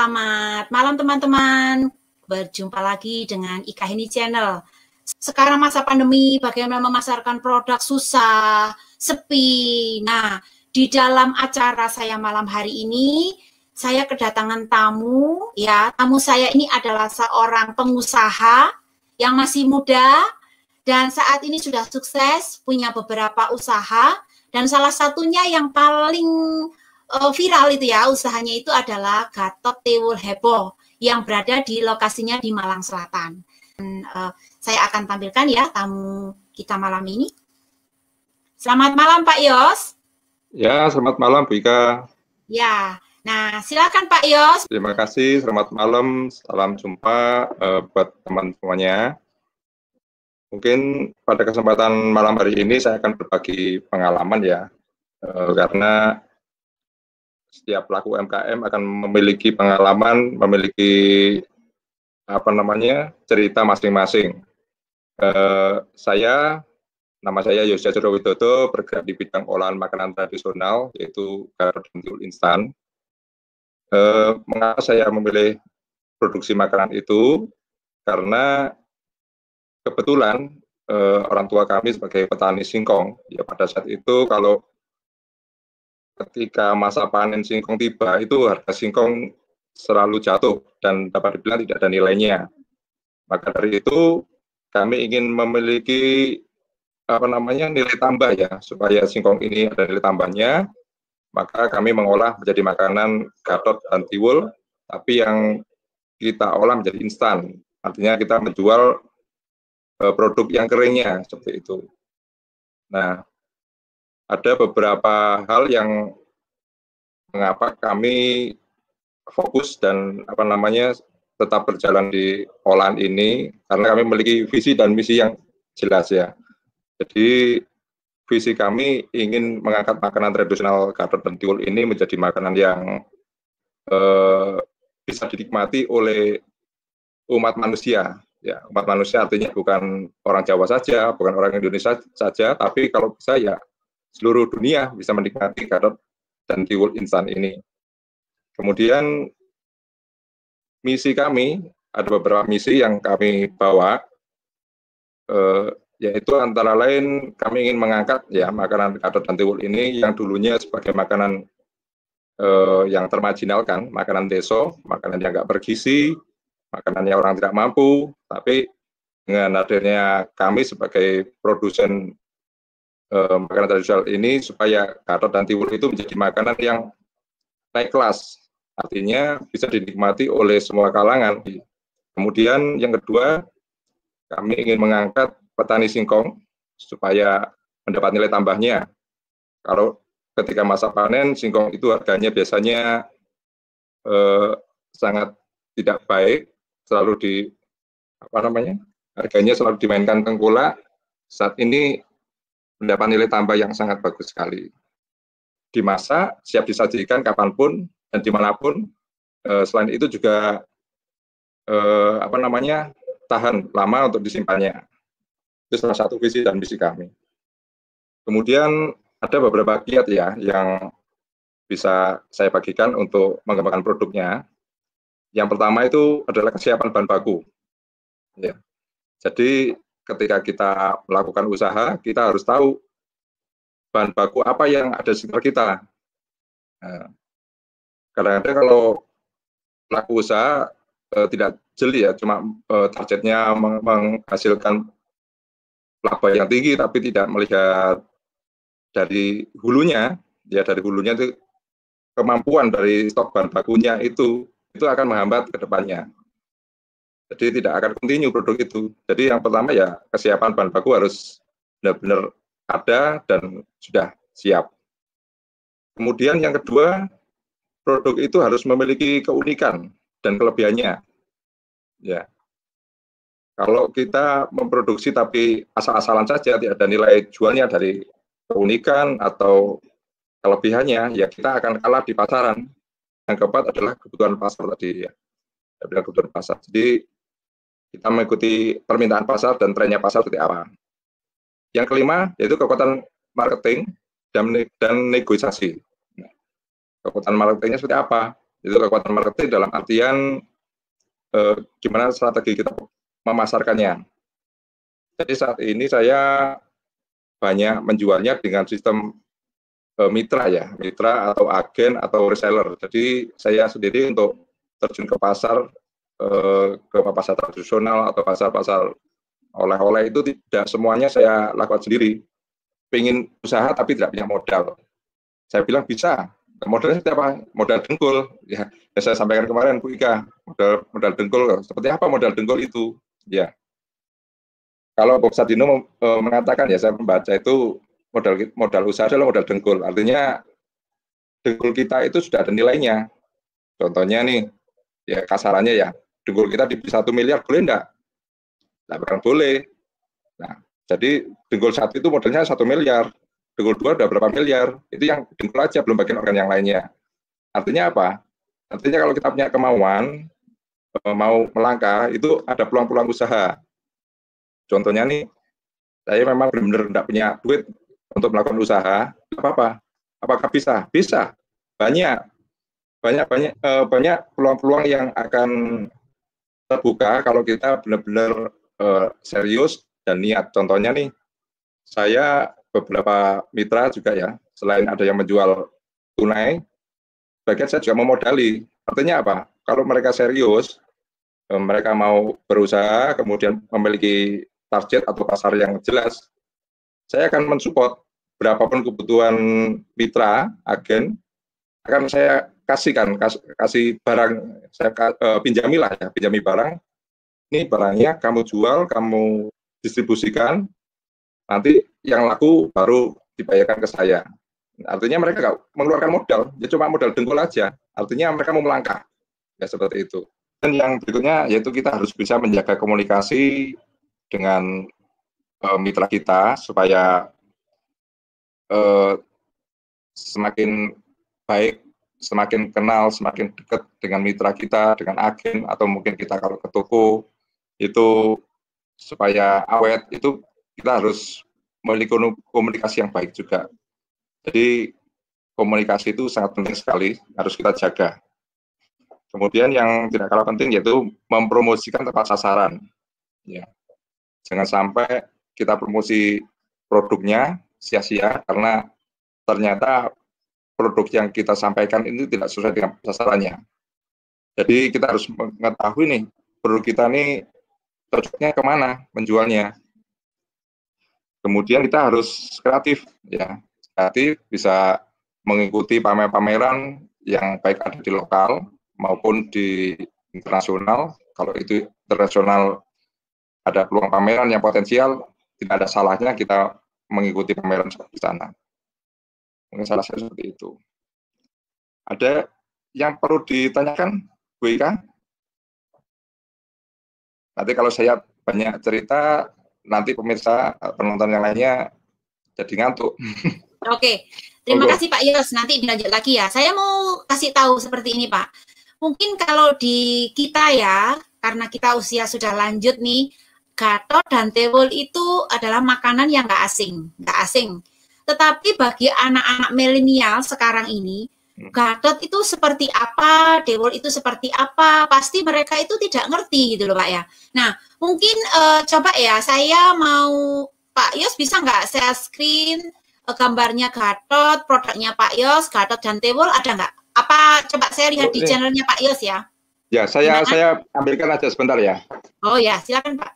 Selamat malam teman-teman. Berjumpa lagi dengan Ikahini Channel. Sekarang masa pandemi, bagaimana memasarkan produk susah, sepi. Nah, di dalam acara saya malam hari ini, saya kedatangan tamu. Ya, tamu saya ini adalah seorang pengusaha yang masih muda dan saat ini sudah sukses, punya beberapa usaha. Dan salah satunya yang paling viral itu ya, usahanya itu adalah Gatot Tiwul Heboh yang berada di lokasinya di Malang Selatan. Dan, saya akan tampilkan ya tamu kita malam ini. Selamat malam Pak Yos. Ya, selamat malam Bu Ika. Ya, nah silakan Pak Yos. Terima kasih, selamat malam, salam jumpa buat teman semuanya. Mungkin pada kesempatan malam hari ini saya akan berbagi pengalaman ya, karena setiap pelaku UMKM akan memiliki pengalaman, memiliki cerita masing-masing. Nama saya Yosya Jero Widodo, bergerak di bidang olahan makanan tradisional, yaitu Gatot dan Tiwul instan. Mengapa saya memilih produksi makanan itu? Karena kebetulan orang tua kami sebagai petani singkong, ya pada saat itu kalau ketika masa panen singkong tiba, itu harga singkong selalu jatuh dan dapat dibilang tidak ada nilainya. Maka dari itu kami ingin memiliki nilai tambah ya, supaya singkong ini ada nilai tambahnya. Maka kami mengolah menjadi makanan Gatot dan Tiwul, tapi yang kita olah menjadi instan. Artinya kita menjual produk yang keringnya seperti itu. Nah, ada beberapa hal yang mengapa kami fokus dan tetap berjalan di olahan ini, karena kami memiliki visi dan misi yang jelas ya. Jadi visi kami ingin mengangkat makanan tradisional Gatot dan Tiwul ini menjadi makanan yang bisa dinikmati oleh umat manusia. Ya, umat manusia artinya bukan orang Jawa saja, bukan orang Indonesia saja, tapi kalau bisa ya seluruh dunia bisa menikmati Gatot dan Tiwul instan ini. Kemudian misi kami, ada beberapa misi yang kami bawa, yaitu antara lain kami ingin mengangkat ya makanan Gatot dan Tiwul ini yang dulunya sebagai makanan yang termarginalkan, makanan deso, makanan yang nggak bergizi, makanannya orang tidak mampu, tapi dengan adanya kami sebagai produsen makanan tradisional ini, supaya Gatot dan Tiwul itu menjadi makanan yang naik kelas, artinya bisa dinikmati oleh semua kalangan. Kemudian yang kedua, kami ingin mengangkat petani singkong supaya mendapat nilai tambahnya. Kalau ketika masa panen, singkong itu harganya biasanya sangat tidak baik, selalu harganya selalu dimainkan tengkulak. Saat ini mendapat nilai tambah yang sangat bagus sekali. Dimasak, siap disajikan kapanpun dan dimanapun. Selain itu juga tahan lama untuk disimpannya. Itu salah satu visi dan misi kami. Kemudian ada beberapa kiat ya yang bisa saya bagikan untuk mengembangkan produknya. Yang pertama itu adalah kesiapan bahan baku. Ya. Jadi ketika kita melakukan usaha, kita harus tahu bahan baku apa yang ada di sekitar kita. Nah, kadang-kadang kalau pelaku usaha tidak jeli ya, cuma targetnya menghasilkan laba yang tinggi, tapi tidak melihat dari hulunya, ya dari hulunya itu kemampuan dari stok bahan bakunya itu akan menghambat ke depannya. Jadi tidak akan continue produk itu. Jadi yang pertama ya kesiapan bahan baku harus benar-benar ada dan sudah siap. Kemudian yang kedua, produk itu harus memiliki keunikan dan kelebihannya. Ya. Kalau kita memproduksi tapi asal-asalan saja, tidak ada nilai jualnya dari keunikan atau kelebihannya, ya kita akan kalah di pasaran. Yang keempat adalah kebutuhan pasar tadi ya. Saya bilang kebutuhan pasar. Jadi kita mengikuti permintaan pasar dan trennya pasar seperti apa. Yang kelima yaitu kekuatan marketing dan negosiasi. Kekuatan marketingnya seperti apa? Itu kekuatan marketing dalam artian gimana strategi kita memasarkannya. Jadi saat ini saya banyak menjualnya dengan sistem mitra ya, mitra atau agen atau reseller. Jadi saya sendiri untuk terjun ke pasar tradisional atau pasar-pasar oleh-oleh itu tidak semuanya saya lakukan sendiri. Pengen usaha tapi tidak punya modal. Saya bilang bisa. Modalnya seperti apa? Modal dengkul. Ya, saya sampaikan kemarin Bu Ika, modal dengkul. Seperti apa modal dengkul itu? Ya. Kalau Bob Sadino mengatakan, ya saya membaca itu modal usaha adalah modal dengkul. Artinya dengkul kita itu sudah ada nilainya. Contohnya nih, ya kasarannya ya, dengkul kita di 1 miliar boleh enggak? Nah, bukan boleh. Nah, jadi dengkul 1 itu modalnya 1 miliar. Dengkul 2 udah berapa miliar? Itu yang dengkul aja, belum bagian organ yang lainnya. Artinya apa? Artinya kalau kita punya kemauan, mau melangkah, itu ada peluang-peluang usaha. Contohnya nih, saya memang benar-benar tidak punya duit untuk melakukan usaha, apa-apa. Apakah bisa? Bisa. Banyak peluang-peluang yang akan terbuka kalau kita benar-benar serius dan niat. Contohnya nih, saya beberapa mitra juga ya, selain ada yang menjual tunai, bagian saya juga memodali. Artinya apa? Kalau mereka serius, mereka mau berusaha, kemudian memiliki target atau pasar yang jelas, saya akan mensupport berapapun kebutuhan mitra, agen, akan saya kasih barang, saya pinjami barang, ini barangnya kamu jual, kamu distribusikan, nanti yang laku baru dibayarkan ke saya. Artinya mereka nggak mengeluarkan modal, ya cuma modal dengkul aja. Artinya mereka mau melangkah, ya seperti itu. Dan yang berikutnya yaitu kita harus bisa menjaga komunikasi dengan mitra kita supaya semakin baik, semakin kenal, semakin dekat dengan mitra kita, dengan agen, atau mungkin kita kalau ke toko, itu supaya awet, itu kita harus memiliki komunikasi yang baik juga. Jadi komunikasi itu sangat penting sekali, harus kita jaga. Kemudian yang tidak kalah penting yaitu mempromosikan tepat sasaran. Ya. Jangan sampai kita promosi produknya sia-sia karena ternyata produk yang kita sampaikan ini tidak sesuai dengan sasarannya. Jadi kita harus mengetahui nih, produk kita ini cocoknya kemana menjualnya. Kemudian kita harus kreatif, ya. Kreatif bisa mengikuti pameran-pameran yang baik ada di lokal maupun di internasional. Kalau itu internasional ada peluang pameran yang potensial, tidak ada salahnya kita mengikuti pameran seperti sana. Mungkin salah satu seperti itu. Ada yang perlu ditanyakan, Bu Ika? Nanti kalau saya banyak cerita, nanti pemirsa, penonton yang lainnya jadi ngantuk. Oke, terima kasih Pak Yos. Nanti dilanjut lagi ya. Saya mau kasih tahu seperti ini Pak. Mungkin kalau di kita ya, karena kita usia sudah lanjut nih, gatot dan tewol itu adalah makanan yang nggak asing. Tetapi bagi anak-anak milenial sekarang ini, gatot itu seperti apa, tewol itu seperti apa, pasti mereka itu tidak ngerti gitu loh Pak ya. Nah, mungkin coba ya, saya mau Pak Yos bisa nggak share screen gambarnya gatot, produknya Pak Yos, gatot dan tewol ada nggak? Apa coba saya lihat di channelnya Pak Yos ya? Ya, saya ambilkan aja sebentar ya. Oh ya, silakan Pak.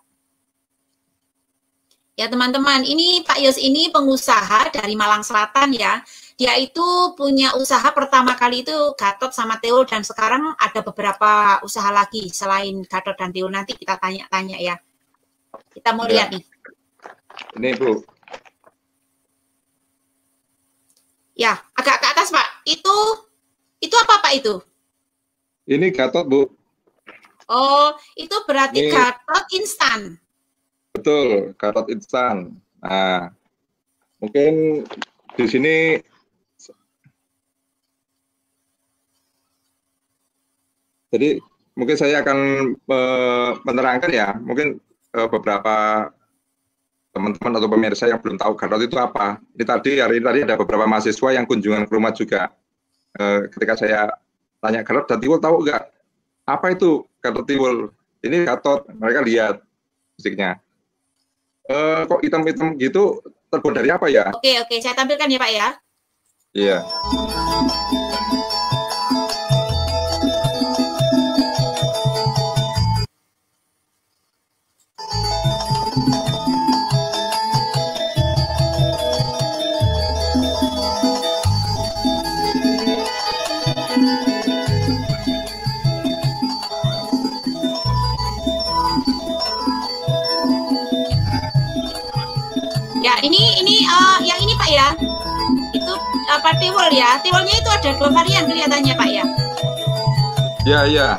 Ya teman-teman, ini Pak Yos ini pengusaha dari Malang Selatan ya. Dia itu punya usaha pertama kali itu gatot sama tewol dan sekarang ada beberapa usaha lagi selain gatot dan tewol. Nanti kita tanya-tanya ya. Kita mau lihat nih. Ini Bu. Ya, agak ke atas Pak. Itu apa Pak itu? Ini gatot Bu. Oh, itu berarti gatot instan. Betul, gatot instan. Nah, mungkin di sini jadi mungkin saya akan menerangkan ya, mungkin beberapa teman-teman atau pemirsa yang belum tahu gatot itu apa. Ini hari ini ada beberapa mahasiswa yang kunjungan ke rumah juga. Ketika saya tanya Gatot dan Tiwul tahu nggak apa itu Gatot Tiwul? Ini Gatot, mereka lihat fisiknya. Kok hitam-hitam gitu terbuat dari apa ya? Oke, saya tampilkan ya Pak ya. Iya. Ya, ini yang ini Pak ya. Itu apa tiwul ya? Tiwulnya itu ada 2 varian kelihatannya Pak ya. Iya.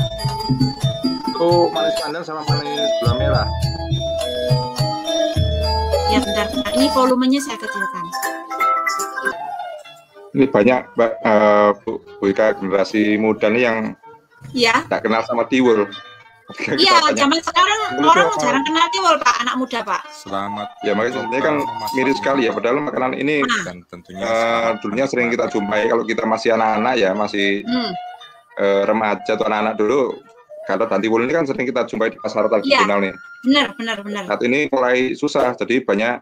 Itu manis pandan sama manis gula merah. Ya bentar. Ini volumenya saya kecilkan. Ini banyak Bu Ika generasi muda nih yang tak kenal sama Tiwul. Iya, zaman sekarang orang jarang kenal tiwul Pak, anak muda Pak. Selamat. Ya makanya sebenarnya kan mirip sekali ya. Padahal makanan ini dan tentunya dulunya sering kita jumpai kalau kita masih anak-anak ya, masih remaja atau anak-anak dulu. Gatot dan Tiwul ini kan sering kita jumpai di pasar tradisional nih. Benar. Saat ini mulai susah, jadi banyak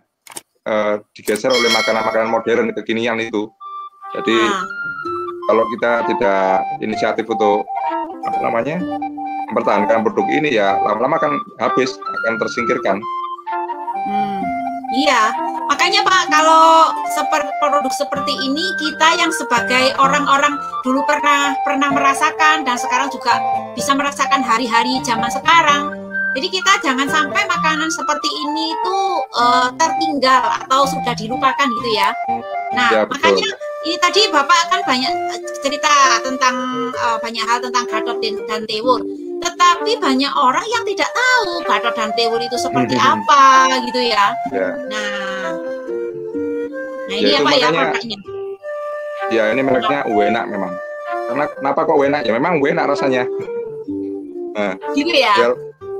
digeser oleh makanan-makanan modern kekinian itu. Jadi kalau kita tidak inisiatif untuk mempertahankan produk ini ya lama-lama kan habis, akan tersingkirkan. Iya, makanya Pak kalau produk seperti ini kita yang sebagai orang-orang dulu pernah merasakan dan sekarang juga bisa merasakan hari-hari zaman sekarang. Jadi kita jangan sampai makanan seperti ini itu tertinggal atau sudah dilupakan gitu ya. Nah, ya, makanya ini tadi Bapak kan banyak cerita tentang banyak hal tentang Gatot dan Tiwul. Tetapi banyak orang yang tidak tahu Gatot dan Tiwul itu seperti apa gitu ya. Nah ini apa ya produknya? Ya ini mereknya enak memang. Karena kenapa kok enak? Ya memang enak rasanya. Nah, gitu ya. Biar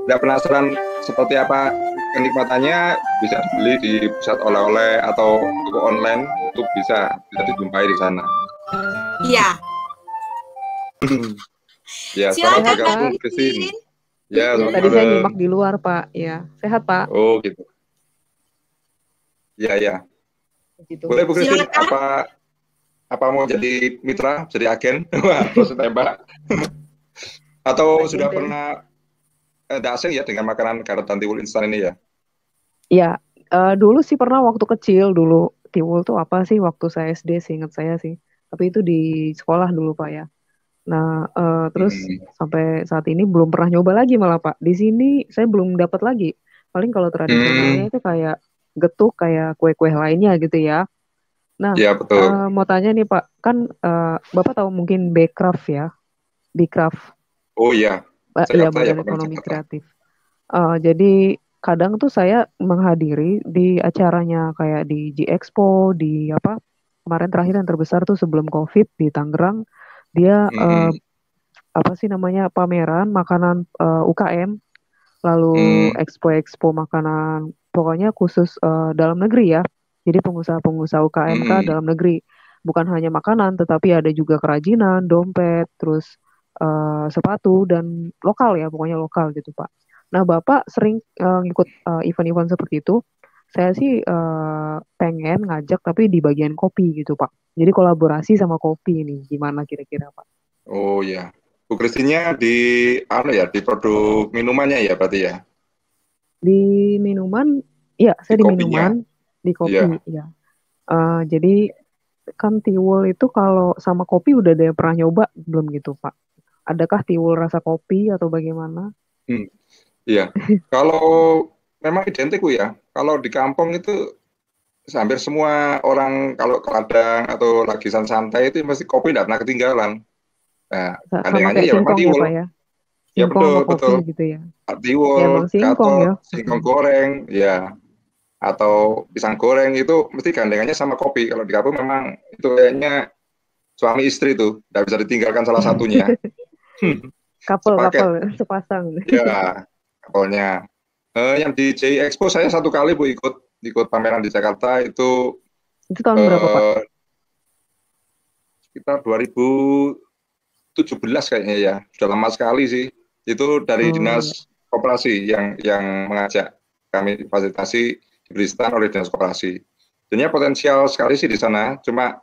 tidak penasaran seperti apa kenikmatannya, bisa dibeli di pusat oleh-oleh atau toko online, itu bisa dijumpai di sana. Iya. Ya, silakan bergabung ke sini. Ya, tadi saya nyimak di luar Pak. Ya, sehat Pak. Oh gitu. Ya. Gitu. Boleh Bu Christine, apa mau jadi mitra, jadi agen, terus tembak? Atau sudah pernah asing ya dengan makanan Gatot dan Tiwul instan ini ya? Ya, dulu sih pernah waktu kecil dulu. Tiwul tuh apa sih waktu saya SD, seingat saya sih. Tapi itu di sekolah dulu Pak ya. Nah, terus sampai saat ini belum pernah nyoba lagi malah Pak. Di sini saya belum dapat lagi. Paling kalau tradisionalnya itu kayak getuk, kayak kue-kue lainnya gitu ya. Nah, ya, betul. Mau tanya nih Pak, kan Bapak tahu mungkin Bekraf ya? Bekraf. Oh iya. Ya, Badan Ekonomi Kreatif. Jadi kadang tuh saya menghadiri di acaranya kayak di G-Expo, di apa kemarin terakhir yang terbesar tuh sebelum COVID di Tangerang. Dia apa sih namanya pameran makanan UKM, lalu expo makanan, pokoknya khusus dalam negeri ya. Jadi pengusaha-pengusaha UKM dalam negeri, bukan hanya makanan, tetapi ada juga kerajinan, dompet, terus sepatu dan lokal ya, pokoknya lokal gitu Pak. Nah Bapak sering ngikut event-event seperti itu. Saya sih pengen ngajak tapi di bagian kopi gitu Pak. Jadi kolaborasi sama kopi ini gimana kira-kira Pak? Oh ya, Bu Christine di produk minumannya ya berarti ya? Di minuman, ya saya di minuman, di kopi ya. Jadi kan Tiwul itu kalau sama kopi udah ada yang pernah nyoba belum gitu Pak? Adakah Tiwul rasa kopi atau bagaimana? Iya, kalau memang identik ya. Kalau di kampung itu hampir semua orang kalau ke ladang atau lagi santai itu pasti kopi tidak pernah ketinggalan. Nah, gandengannya ya memang Tiwul. Ya, ya betul. Gitu ya. Tiwul, Gatot, singkong goreng, ya. Atau pisang goreng itu mesti gandengannya sama kopi. Kalau di kampung memang itu kayaknya suami istri tuh, tidak bisa ditinggalkan salah satunya. Couple sepasang. Ya, kapalnya. Yang di J-Expo saya satu kali Bu ikut pameran di Jakarta itu tahun berapa Pak? Sekitar 2017 kayaknya ya, sudah lama sekali sih. Itu dari Oh iya. Dinas Koperasi yang mengajak kami fasilitasi diberikan oleh Dinas Koperasi. Jadinya potensial sekali sih di sana, cuma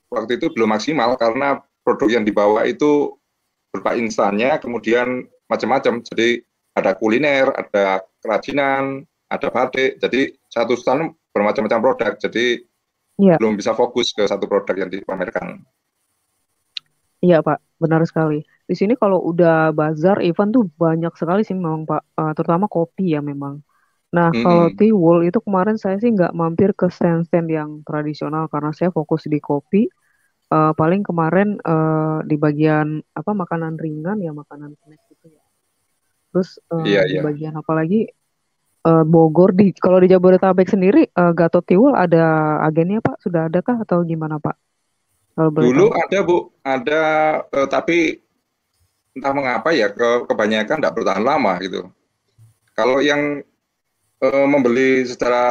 waktu itu belum maksimal karena produk yang dibawa itu berupa instannya, kemudian macam-macam. Jadi ada kuliner, ada kerajinan, ada batik. Jadi satu stand bermacam-macam produk. Jadi Iya, belum bisa fokus ke satu produk yang dipamerkan. iya Pak, benar sekali. Di sini kalau udah bazar event tuh banyak sekali sih memang Pak, terutama kopi ya memang. Nah, kalau Hmm, Tiwul itu kemarin saya sih nggak mampir ke stand-stand yang tradisional karena saya fokus di kopi. Paling kemarin di bagian apa makanan ringan ya makanan snack gitu ya. Terus iya, di iya. bagian apa lagi Bogor di kalau di Jabodetabek sendiri Gatot Tiwul ada agennya Pak? Sudah ada kah atau gimana Pak? Kalau boleh Dulu tahu. ada Bu, ada tapi entah mengapa ya kebanyakan tidak bertahan lama gitu. Kalau yang membeli secara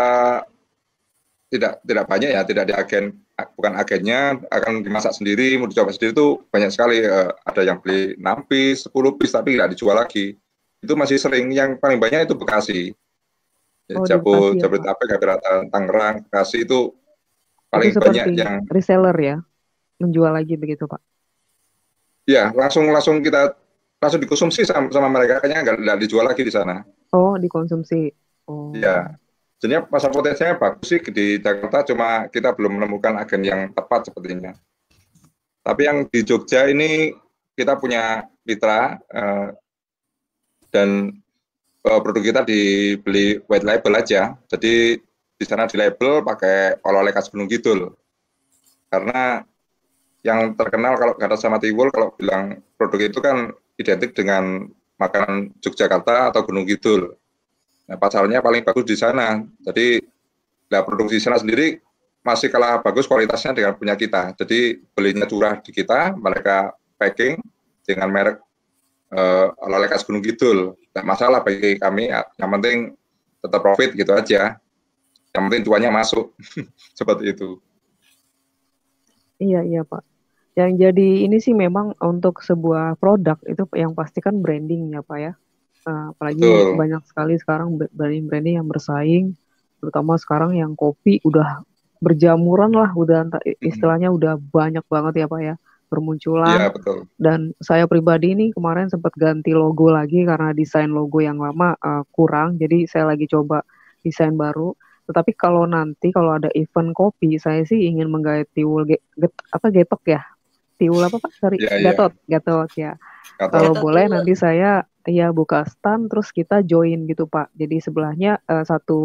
tidak banyak ya, tidak di agen, bukan agennya, akan dimasak sendiri, mau dicoba sendiri itu banyak sekali. Ada yang beli 6 piece, 10 piece tapi tidak dijual lagi. Itu masih sering. Yang paling banyak itu Bekasi. Ya, Oh di Bekasi ya Pak. Jabodetabek, Tangerang, Bekasi itu Itu paling banyak seperti yang reseller ya, menjual lagi begitu Pak. ya langsung langsung kita langsung dikonsumsi sama mereka, kayaknya nggak dijual lagi di sana. Oh dikonsumsi. Ya, Oh sebenarnya pasar potensialnya bagus sih di Jakarta, cuma kita belum menemukan agen yang tepat sepertinya. Tapi yang di Jogja ini kita punya mitra dan produk kita dibeli white label aja. Jadi di sana di label pakai oleh-oleh khas Gunung Kidul. Karena yang terkenal kalau kata sama Tiwul, kalau bilang produk itu kan identik dengan makanan Yogyakarta atau Gunung Kidul. Nah, pasarnya paling bagus di sana. Jadi produksi di sana sendiri masih kalah bagus kualitasnya dengan punya kita. Jadi belinya curah di kita, mereka packing dengan merek oleh-oleh khas Gunung Kidul. Tidak masalah bagi kami, yang penting tetap profit gitu aja. Yang penting cuannya masuk. Seperti itu. iya iya Pak. Yang jadi ini sih memang untuk sebuah produk itu yang pasti kan branding ya Pak ya. Apalagi Betul. banyak sekali sekarang branding-branding yang bersaing, terutama sekarang yang kopi udah berjamuran lah, udah istilahnya udah banyak banget ya Pak ya Iya, bermunculan. betul. Dan saya pribadi ini kemarin sempat ganti logo lagi karena desain logo yang lama kurang, jadi saya lagi coba desain baru. Tetapi kalau nanti kalau ada event kopi, saya sih ingin menggait tiwul apa getok ya, tiwul apa Pak? Sorry, Iya, iya. Gatot, Gatot ya. Kalau Gatot. Gatot boleh Tiwul. nanti saya ya buka stand terus kita join gitu Pak. Jadi sebelahnya satu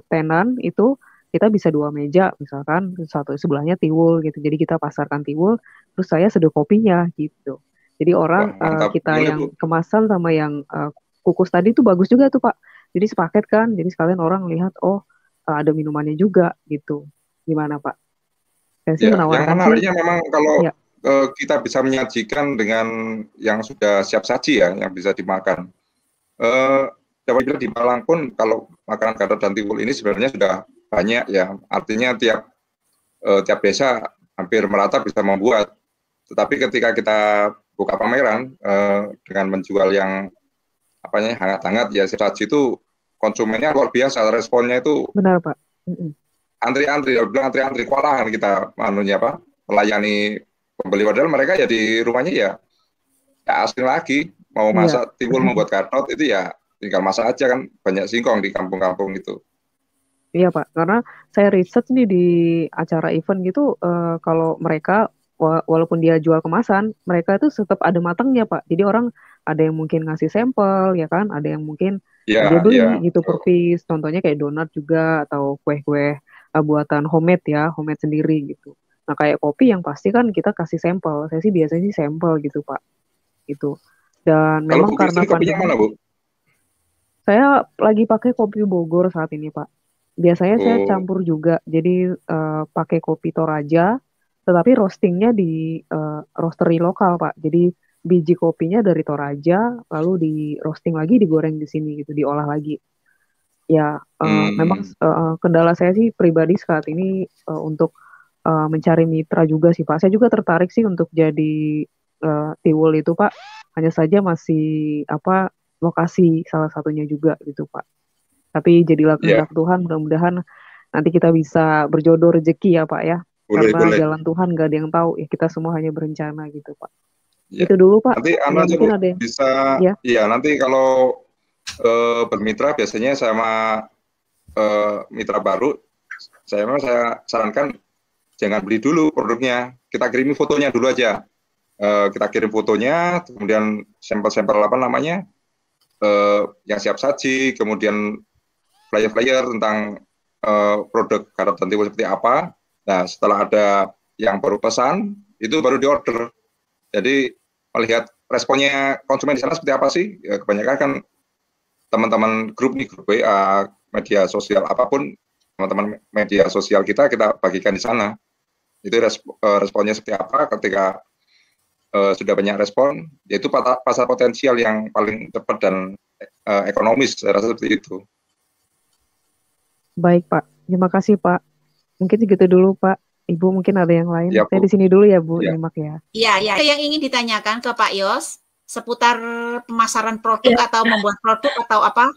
tenan itu kita bisa dua meja misalkan satu sebelahnya tiwul gitu. Jadi kita pasarkan tiwul terus saya seduh kopinya gitu. Jadi Wah, orang mantap. kita Boleh, Bu. yang kemasan sama yang kukus tadi itu bagus juga tuh Pak. Jadi sepaket kan. Jadi sekalian orang lihat oh ada minumannya juga gitu. Gimana Pak? Saya sih Ya, yang menawarkan sih menariknya memang kalau ya. kita bisa menyajikan dengan yang sudah siap saji ya, yang bisa dimakan. Eh, Dapat bilang di Malang pun kalau makanan Gatot dan Tiwul ini sebenarnya sudah banyak ya. Artinya tiap desa hampir merata bisa membuat. Tetapi ketika kita buka pameran dengan menjual yang apanya hangat-hangat ya saji itu konsumennya luar biasa, responnya itu Benar Pak. Mm-mm. antri-antri, bilang antri-antri kewalahan kita manunya apa melayani pembeli, padahal mereka ya di rumahnya ya asing lagi mau Iya. masak tiwul membuat kartot itu ya tinggal masak aja kan, banyak singkong di kampung-kampung itu. Iya Pak, karena saya research nih di acara event gitu, kalau mereka walaupun dia jual kemasan, mereka itu tetap ada matangnya Pak. Jadi orang ada yang mungkin ngasih sampel, ya kan, ada yang mungkin dia Ya, beli ya, gitu per betul. piece. Contohnya kayak donat juga atau kue-kue buatan homemade ya, homemade sendiri gitu. Nah kayak kopi yang pasti kan kita kasih sampel. Saya sih biasanya sih sampel gitu Pak, gitu. Dan Kalau memang Bu karena Christine kopinya pandemi, mana, Bu? saya lagi pakai kopi Bogor saat ini, Pak. Biasanya saya Oh, campur juga, jadi pakai kopi Toraja, tetapi roastingnya di roastery lokal, Pak. Jadi biji kopinya dari Toraja, lalu di roasting lagi, digoreng di sini gitu, diolah lagi. Ya, memang hmm, kendala saya sih pribadi saat ini untuk mencari mitra juga sih, Pak. Saya juga tertarik sih untuk jadi Tiwul itu Pak, hanya saja masih apa lokasi salah satunya juga gitu Pak. Tapi jadilah Ya, kehendak Tuhan, mudah-mudahan nanti kita bisa berjodoh rezeki ya Pak ya. boleh, Karena boleh. jalan Tuhan gak ada yang tahu ya, kita semua hanya berencana gitu Pak. Ya. Itu dulu Pak. Nanti Ya aja mungkin Bu, ada yang bisa, ya. ya nanti kalau bermitra biasanya sama mitra baru, saya sarankan jangan beli dulu produknya, kita kirimi fotonya dulu aja. Kita kirim fotonya, kemudian sampel-sampel apa namanya, yang siap saji, kemudian flyer-flyer tentang produk Garap dan Tiwul seperti apa. Nah, setelah ada yang baru pesan, itu baru diorder. Jadi melihat responnya konsumen di sana seperti apa sih? Ya, kebanyakan kan teman-teman grup WA, media sosial apapun, teman-teman media sosial kita bagikan di sana. Itu responnya seperti apa ketika sudah banyak respon, yaitu pasar potensial yang paling cepat dan ekonomis, saya rasa seperti itu. Baik Pak, terima kasih Pak. Mungkin segitu dulu Pak. Ibu mungkin ada yang lain. Ya, Saya di sini dulu ya Bu, ya. nyimak ya. Iya, yang ingin ditanyakan ke Pak Yos seputar pemasaran produk atau membuat produk atau apa?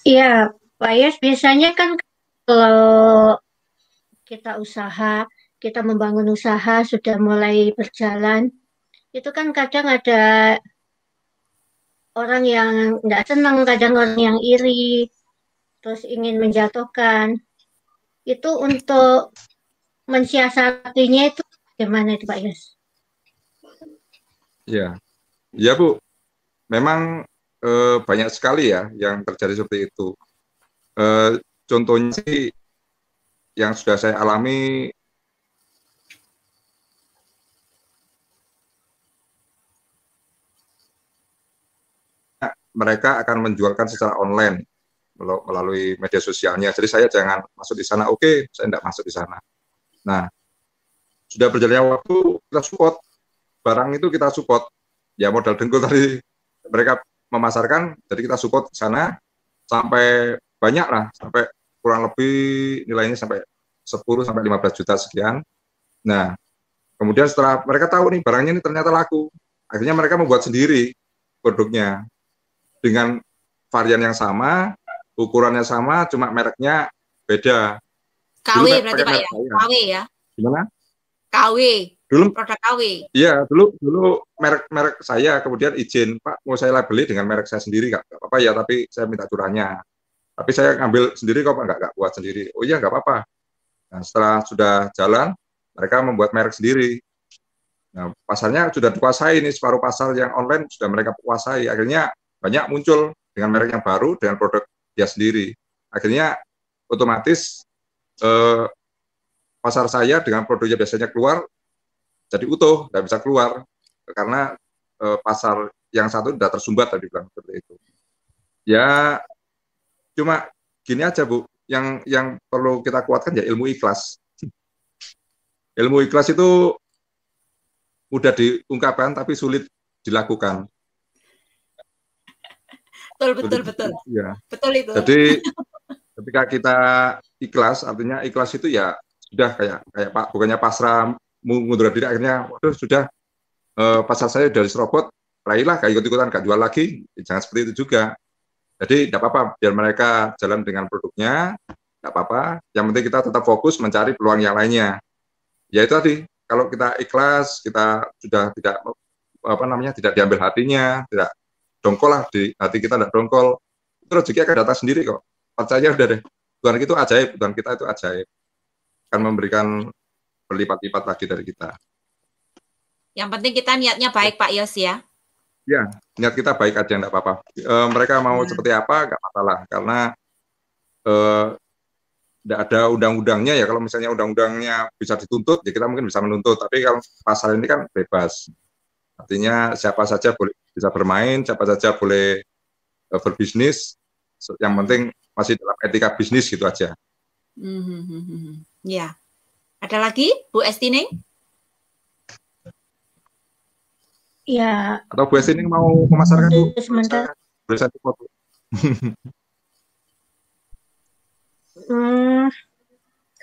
Iya, Pak Yos, biasanya kan kalau kita usaha, kita membangun usaha sudah mulai berjalan, itu kan kadang ada orang yang nggak senang, kadang orang yang iri, terus ingin menjatuhkan. Itu untuk mensiasatinya itu bagaimana itu Pak Yos? Ya, ya Bu, memang banyak sekali ya yang terjadi seperti itu. Contohnya sih yang sudah saya alami, mereka akan menjualkan secara online melalui media sosialnya. Jadi saya jangan masuk di sana. Oke, saya tidak masuk di sana. Nah, sudah berjalannya waktu, kita support barang itu, kita support. Ya modal dengkul tadi mereka memasarkan, jadi kita support di sana sampai banyak lah, sampai kurang lebih nilainya sampai 10 sampai 15 juta sekian. Nah, kemudian setelah mereka tahu nih barangnya ini ternyata laku, akhirnya mereka membuat sendiri produknya dengan varian yang sama, ukurannya sama, cuma mereknya beda. KW berarti Pak ya? KW ya? Gimana? KW. Dulu produk KW. Iya, dulu merek saya kemudian izin, Pak, mau saya labeli dengan merek saya sendiri, nggak apa-apa ya, tapi saya minta curahnya. Tapi saya ngambil sendiri kok, nggak buat sendiri. Oh iya, nggak apa-apa. Nah, setelah sudah jalan, mereka membuat merek sendiri. Nah, pasarnya sudah dikuasai, ini separuh pasar yang online sudah mereka kuasai. Akhirnya banyak muncul dengan merek yang baru, dengan produk dia sendiri. Akhirnya otomatis pasar saya dengan produknya biasanya keluar, jadi utuh, nggak bisa keluar karena pasar yang satu sudah tersumbat tadi bilang seperti itu. Ya cuma gini aja Bu, yang perlu kita kuatkan ya ilmu ikhlas. Ilmu ikhlas itu mudah diungkapkan tapi sulit dilakukan. Betul. Ya. Betul itu. Jadi ketika kita ikhlas, artinya ikhlas itu ya sudah kayak Pak, bukannya pasrah mundur diri, akhirnya waduh sudah pasar saya dari serobot, raihlah gak ikut-ikutan, gak jual lagi, jangan seperti itu juga. Jadi tidak apa-apa, biar mereka jalan dengan produknya, tidak apa-apa, yang penting kita tetap fokus mencari peluang yang lainnya. Ya itu tadi, kalau kita ikhlas, kita sudah tidak tidak diambil hatinya, tidak dongkol lah, di hati kita tidak dongkol, itu rezeki akan datang sendiri kok. Percaya udah deh, Tuhan itu ajaib, Tuhan kita itu ajaib, akan memberikan berlipat-lipat lagi dari kita. Yang penting kita niatnya baik Pak Yos ya. Ya, niat kita baik aja, enggak apa-apa. Mereka mau seperti apa, enggak masalah. Karena enggak ada undang-undangnya ya. Kalau misalnya undang-undangnya bisa dituntut, ya kita mungkin bisa menuntut. Tapi kalau pasar ini kan bebas. Artinya siapa saja boleh bisa bermain, siapa saja boleh berbisnis. Yang penting masih dalam etika bisnis gitu aja. Ya. Ada lagi, Bu Estining? Ya. Atau Bu Estining mau memasarkan Bu? Sebentar. Boleh saya foto.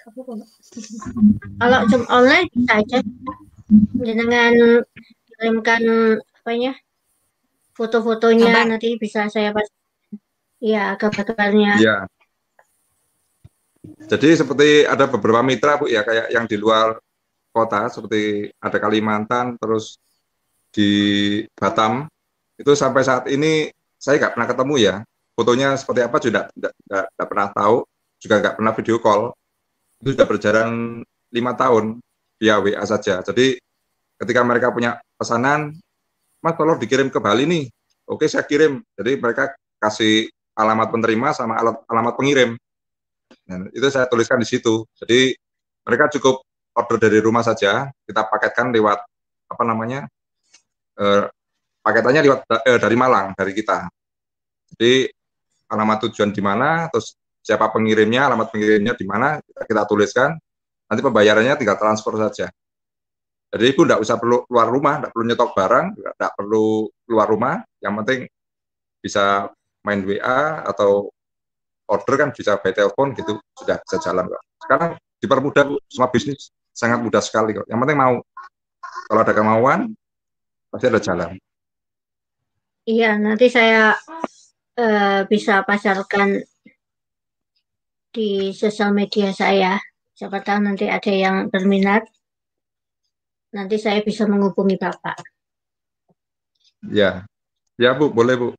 Kalau online bisa aja dengan kirimkan apanya foto-fotonya, Gambar. nanti bisa saya pas ya gambar-gambarnya. Iya. Jadi seperti ada beberapa mitra Bu ya, kayak yang di luar kota seperti ada Kalimantan, terus di Batam, itu sampai saat ini saya nggak pernah ketemu ya. Fotonya seperti apa juga nggak pernah tahu, juga nggak pernah video call. Itu sudah berjalan 5 tahun via WA saja. Jadi ketika mereka punya pesanan, Mas tolong dikirim ke Bali nih. Oke, saya kirim. Jadi mereka kasih alamat penerima sama alamat pengirim. Dan itu saya tuliskan di situ. Jadi mereka cukup order dari rumah saja, kita paketkan lewat apa namanya, paketannya lewat dari Malang, dari kita. Jadi alamat tujuan di mana, terus siapa pengirimnya, alamat pengirimnya di mana, kita tuliskan. Nanti pembayarannya tinggal transfer saja. Jadi ibu tidak usah perlu keluar rumah, tidak perlu nyetok barang, tidak perlu keluar rumah. Yang penting bisa main WA atau order kan bisa by telepon gitu, sudah bisa jalan kok. Sekarang dipermudah Bu, semua bisnis sangat mudah sekali kok. Yang penting mau. Kalau ada kemauan, pasti ada jalan. Iya, nanti saya bisa pasarkan di sosial media saya. Siapa tahu nanti ada yang berminat. Nanti saya bisa menghubungi Bapak. Ya, ya Bu, boleh Bu.